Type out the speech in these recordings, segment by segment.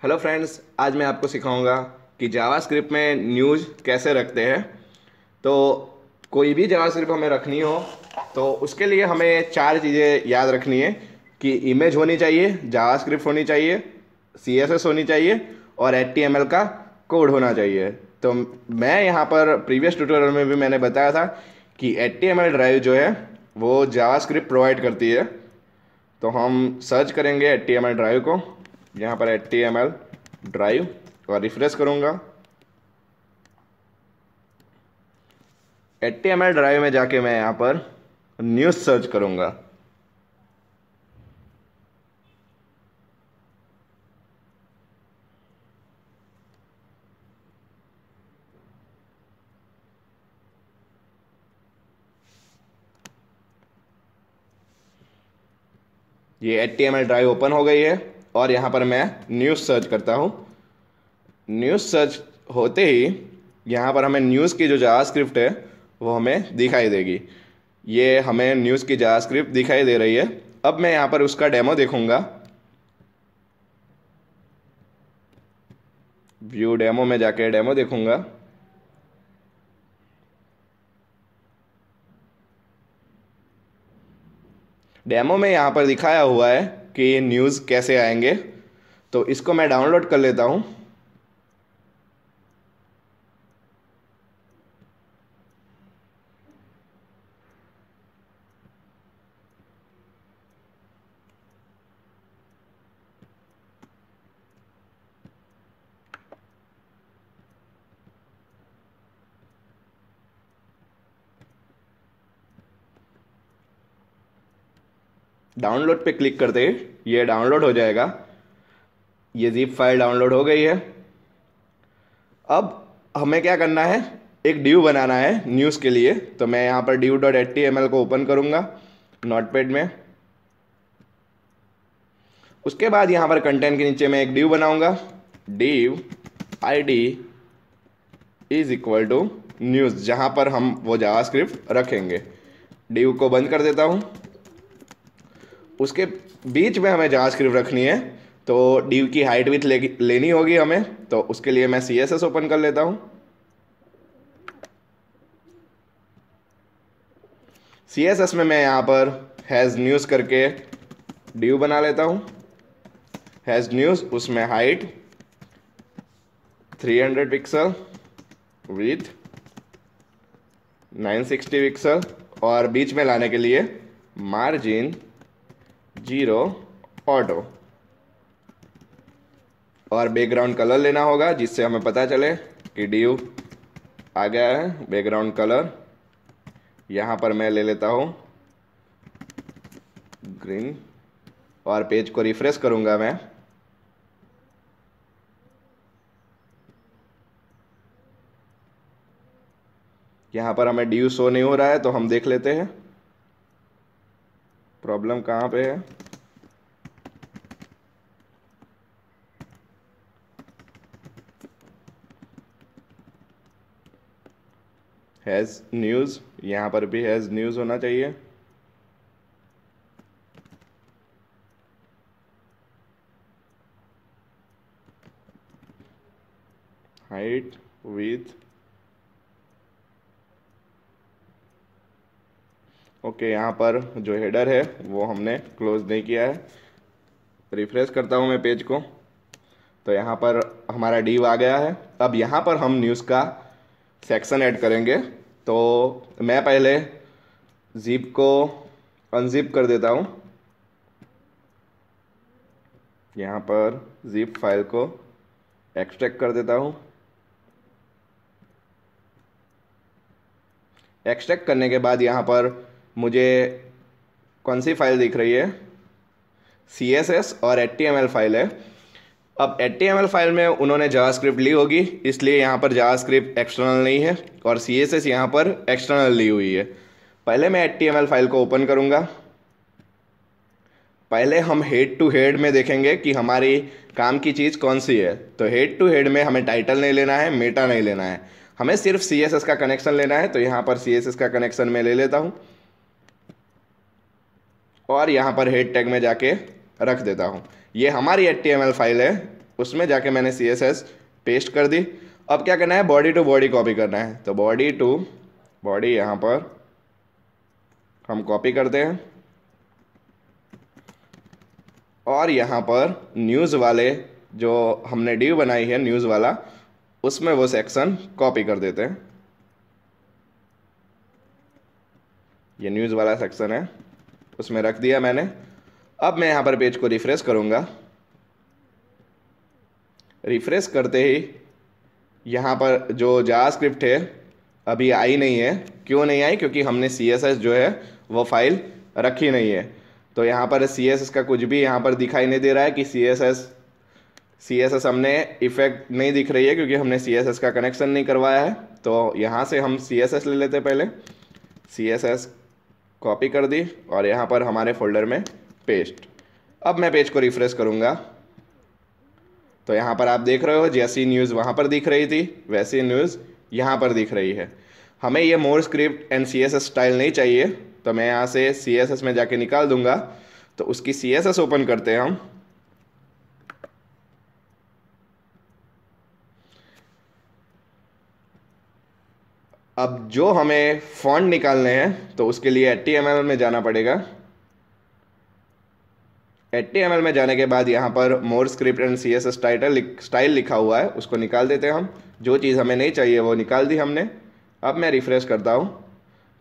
Hello friends, आज मैं आपको सिखाऊंगा कि जावास्क्रिप्ट में न्यूज़ कैसे रखते हैं। तो कोई भी जावास्क्रिप्ट हमें रखनी हो तो उसके लिए हमें चार चीज़ें याद रखनी है कि इमेज होनी चाहिए, जावास्क्रिप्ट होनी चाहिए, सीएसएस होनी चाहिए और एचटीएमएल का कोड होना चाहिए। तो मैं यहाँ पर प्रीवियस ट्यूटोरियल में भी मैंने बताया था कि एचटीएमएल ड्राइव जो है वो जावास्क्रिप्ट प्रोवाइड करती है। तो हम सर्च करेंगे एचटीएमएल ड्राइव को, यहाँ पर एचटीएमएल ड्राइव, और रिफ्रेश करूँगा। एचटीएमएल ड्राइव में जाके मैं यहाँ पर न्यूज़ सर्च करूँगा। ये एचटीएमएल ड्राइव ओपन हो गई है और यहाँ पर मैं न्यूज़ सर्च करता हूँ। न्यूज़ सर्च होते ही यहाँ पर हमें न्यूज़ की जो जावास्क्रिप्ट है वो हमें दिखाई देगी। ये हमें न्यूज़ की जावास्क्रिप्ट दिखाई दे रही है। अब मैं यहाँ पर उसका डेमो देखूँगा। व्यू डेमो में जाके डेमो देखूँगा। डेमो में यहाँ पर दिखाया हुआ है कि न्यूज़ कैसे आएंगे, तो इसको मैं डाउनलोड कर लेता हूँ। डाउनलोड पे क्लिक करते ही ये डाउनलोड हो जाएगा। ये जिप फाइल डाउनलोड हो गई है। अब हमें क्या करना है, एक डिव बनाना है न्यूज़ के लिए। तो मैं यहाँ पर div.html को ओपन करूँगा नोटपैड में। उसके बाद यहाँ पर कंटेंट के नीचे मैं एक डिव बनाऊँगा। div id is equal to news, जहाँ पर हम वो जावास्क्रिप्ट रखेंगे। डिव को बंद कर देता हूँ। उसके बीच में हमें जावास्क्रिप्ट रखनी है, तो डिव की हाइट विड्थ लेनी होगी हमें। तो उसके लिए मैं CSS ओपन कर लेता हूँ। CSS में मैं यहाँ पर हैज़ न्यूज़ करके डिव बना लेता हूँ। हैज़ न्यूज़, उसमें हाइट 300 पिक्सल, विड्थ 960 पिक्सल, और बीच में लाने के लिए मार्जिन 0 ऑटो, और बैकग्राउंड कलर लेना होगा जिससे हमें पता चले कि डिव आ गया है। बैकग्राउंड कलर यहाँ पर मैं ले लेता हूँ ग्रीन, और पेज को रिफ्रेश करूँगा मैं। यहाँ पर हमें डिव शो नहीं हो रहा है, तो हम देख लेते हैं प्रॉब्लम कहाँ पे है। हैज़ न्यूज़, यहाँ पर भी हैज़ न्यूज़ होना चाहिए। Height with okay. यहाँ पर जो हेडर है वो हमने क्लोज नहीं किया है। रिफ्रेश करता हूँ मैं पेज को, तो यहाँ पर हमारा डिव आ गया है। अब यहाँ पर हम न्यूज़ का सेक्शन ऐड करेंगे। तो मैं पहले जिप को अनजिप कर देता हूँ। यहाँ पर जिप फाइल को एक्सट्रैक्ट कर देता हूँ। एक्सट्रैक्ट करने के बाद यहाँ पर मुझे कौन सी फाइल दिख रही है, CSS और HTML फाइल है। अब HTML फाइल में उन्होंने जावास्क्रिप्ट ली होगी, इसलिए यहाँ पर जावास्क्रिप्ट एक्सटर्नल नहीं है, और CSS यहाँ पर एक्सटर्नल ली हुई है। पहले मैं HTML फाइल को ओपन करूँगा। पहले हम हेड टू हेड में देखेंगे कि हमारी काम की चीज़ कौन सी है। तो हेड टू हेड में हमें टाइटल नहीं लेना है, मेटा नहीं लेना है, हमें सिर्फ CSS का कनेक्शन लेना है। तो यहाँ पर CSS का कनेक्शन मैं ले लेता हूँ, और यहाँ पर हेड टैग में जाके रख देता हूँ। ये हमारी HTML फाइल है, उसमें जाके मैंने CSS पेस्ट कर दी। अब क्या करना है, बॉडी टू बॉडी कॉपी करना है। तो बॉडी टू बॉडी यहाँ पर हम कॉपी करते हैं और यहाँ पर न्यूज़ वाले जो हमने डिव बनाई है न्यूज़ वाला, उसमें वो सेक्शन कॉपी कर देते हैं। ये न्यूज़ वाला सेक्शन है, उसमें रख दिया मैंने। अब मैं यहाँ पर पेज को रिफ्रेश करूँगा। रिफ्रेश करते ही यहाँ पर जो जावास्क्रिप्ट है अभी आई नहीं है। क्यों नहीं आई? क्योंकि हमने CSS जो है वो फाइल रखी नहीं है। तो यहाँ पर CSS का कुछ भी यहाँ पर दिखाई नहीं दे रहा है कि CSS हमने इफेक्ट नहीं दिख रही है, क्योंकि हमने CSS का कनेक्शन नहीं करवाया है। तो यहाँ से हम CSS ले लेते हैं। पहले CSS कॉपी कर दी और यहाँ पर हमारे फोल्डर में पेस्ट। अब मैं पेज को रिफ्रेश करूँगा तो यहाँ पर आप देख रहे हो जैसी न्यूज़ वहाँ पर दिख रही थी वैसी न्यूज़ यहाँ पर दिख रही है। हमें ये मोर स्क्रिप्ट एंड CSS स्टाइल नहीं चाहिए, तो मैं यहाँ से CSS में जाके निकाल दूंगा। तो उसकी CSS ओपन करते हैं हम। अब जो हमें फॉन्ट निकालने हैं तो उसके लिए HTML में जाना पड़ेगा। HTML में जाने के बाद यहाँ पर मोर स्क्रिप्ट एंड CSS स्टाइल लिखा हुआ है, उसको निकाल देते हैं हम। जो चीज़ हमें नहीं चाहिए वो निकाल दी हमने। अब मैं रिफ्रेश करता हूँ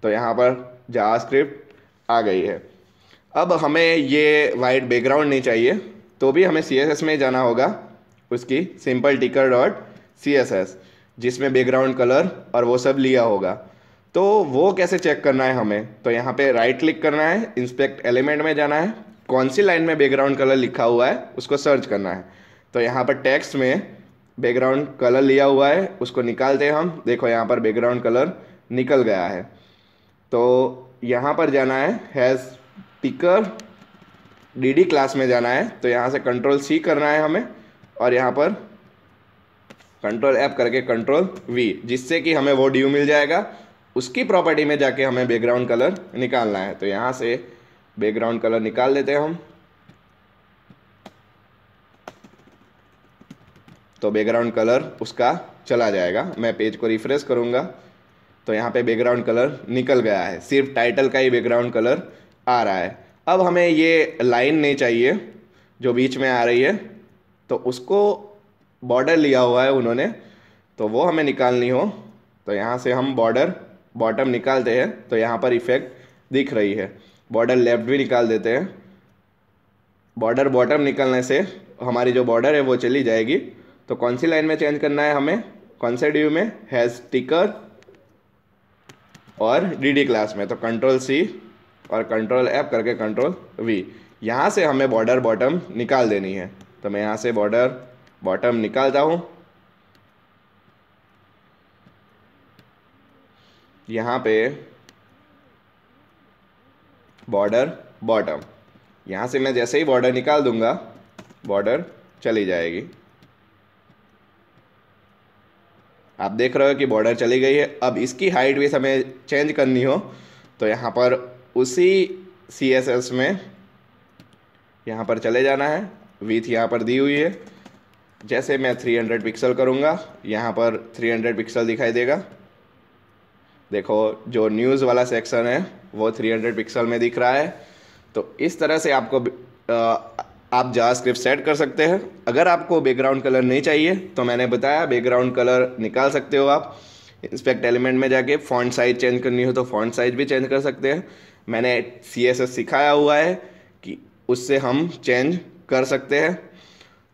तो यहाँ पर जावास्क्रिप्ट आ गई है। अब हमें ये वाइट बैकग्राउंड नहीं चाहिए, तो भी हमें CSS में जाना होगा, उसकी सिंपल टिकर डॉट CSS, जिसमें बैकग्राउंड कलर और वो सब लिया होगा। तो वो कैसे चेक करना है हमें? तो यहाँ पे राइट क्लिक करना है, इंस्पेक्ट एलिमेंट में जाना है, कौन सी लाइन में बैकग्राउंड कलर लिखा हुआ है उसको सर्च करना है। तो यहाँ पर टेक्स्ट में बैकग्राउंड कलर लिया हुआ है, उसको निकालते हैं हम। देखो यहाँ पर बैकग्राउंड कलर निकल गया है। तो यहाँ पर जाना है हैज़ टिकर DD क्लास में जाना है। तो यहाँ से Ctrl+C करना है हमें और यहाँ पर Ctrl+F करके Ctrl+V, जिससे कि हमें वो ड्यू मिल जाएगा। उसकी प्रॉपर्टी में जाके हमें बैकग्राउंड कलर निकालना है। तो यहाँ से बैकग्राउंड कलर निकाल लेते हैं हम। तो बैकग्राउंड कलर उसका चला जाएगा। मैं पेज को रिफ्रेश करूँगा तो यहाँ पे बैकग्राउंड कलर निकल गया है, सिर्फ टाइटल का ही बैकग्राउंड कलर आ रहा है। अब हमें ये लाइन नहीं चाहिए जो बीच में आ रही है, तो उसको बॉर्डर लिया हुआ है उन्होंने, तो वो हमें निकालनी हो। तो यहाँ से हम बॉर्डर बॉटम निकालते हैं तो यहाँ पर इफेक्ट दिख रही है। बॉर्डर लेफ्ट भी निकाल देते हैं। बॉर्डर बॉटम निकलने से हमारी जो बॉर्डर है वो चली जाएगी। तो कौन सी लाइन में चेंज करना है हमें, कौन से ड्यू में, हैज़ टिकर और DD क्लास में। तो Ctrl+C और Ctrl+F करके Ctrl+V, यहाँ से हमें बॉर्डर बॉटम निकाल देनी है। तो मैं यहाँ से बॉर्डर बॉटम निकालता हूँ। यहाँ पे बॉर्डर बॉटम, यहाँ से मैं जैसे ही बॉर्डर निकाल दूंगा बॉर्डर चली जाएगी। आप देख रहे हो कि बॉर्डर चली गई है। अब इसकी हाइट भी हमें चेंज करनी हो तो यहाँ पर उसी CSS में यहाँ पर चले जाना है। विड्थ यहाँ पर दी हुई है। जैसे मैं 300 पिक्सल करूँगा, यहाँ पर 300 पिक्सल दिखाई देगा। देखो जो न्यूज़ वाला सेक्शन है वो 300 पिक्सल में दिख रहा है। तो इस तरह से आपको आप जावास्क्रिप्ट सेट कर सकते हैं। अगर आपको बैकग्राउंड कलर नहीं चाहिए तो मैंने बताया बैकग्राउंड कलर निकाल सकते हो आप। इंस्पेक्ट एलिमेंट में जाके फॉन्ट साइज चेंज करनी हो तो फॉन्ट साइज भी चेंज कर सकते हैं। मैंने CSS सिखाया हुआ है कि उससे हम चेंज कर सकते हैं।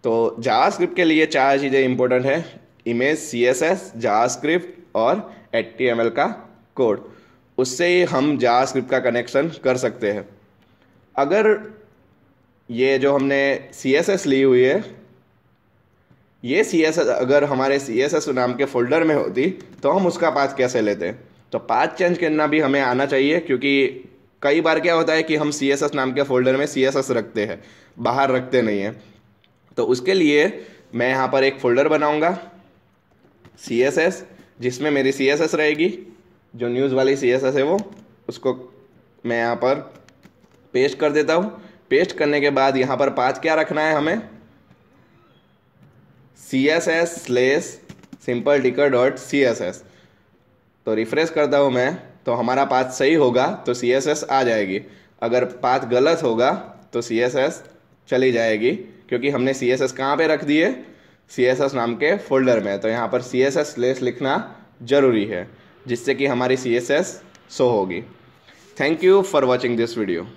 तो जावास्क्रिप्ट के लिए 4 चीज़ें इंपॉर्टेंट है: इमेज, CSS, जावास्क्रिप्ट और HTML का कोड। उससे ही हम जावास्क्रिप्ट का कनेक्शन कर सकते हैं। अगर ये जो हमने CSS ली हुई है, ये CSS अगर हमारे CSS नाम के फोल्डर में होती तो हम उसका पाथ कैसे लेते? तो पाथ चेंज करना भी हमें आना चाहिए, क्योंकि कई बार क्या होता है कि हम CSS नाम के फोल्डर में CSS रखते हैं, बाहर रखते नहीं हैं। तो उसके लिए मैं यहाँ पर एक फ़ोल्डर बनाऊँगा CSS, जिसमें मेरी CSS रहेगी। जो न्यूज़ वाली CSS है वो, उसको मैं यहाँ पर पेस्ट कर देता हूँ। पेस्ट करने के बाद यहाँ पर पाथ क्या रखना है हमें, css/simpleTicker.css। तो रिफ्रेश करता हूँ मैं, तो हमारा पाथ सही होगा तो CSS आ जाएगी, अगर पाथ गलत होगा तो CSS चली जाएगी, क्योंकि हमने CSS कहाँ पे रख दिए, CSS नाम के फोल्डर में। तो यहाँ पर CSS/ लिखना ज़रूरी है, जिससे कि हमारी CSS शो होगी। Thank you for watching this video.